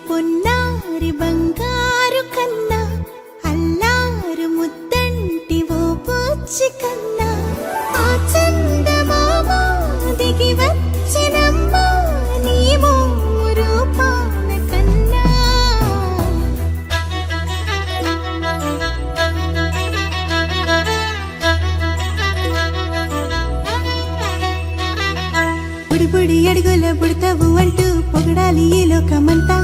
పొన్నారి బంగారు కన్నా అల్లారు ముద్దంటి ఓ బుచ్చి కన్నా ఆ చందమామ దిగి వచ్చినమ్మా నీ రూపాన కన్నా బుడి బుడి అడుగుల బుడతావు అంటూ పొగడాలి ఈ లోకమంతా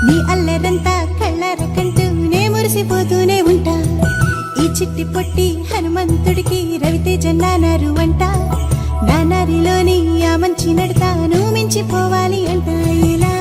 నీ అల్లరంతా కళ్ళారకంటూ నే మురిసిపోతూనే ఉంటా ఈ చిట్టి పొట్టి హనుమంతుడికి రవితేజ నానారు అంట నానారిలోని ఆ మంచి నడతాను మించిపోవాలి అంట ఇలా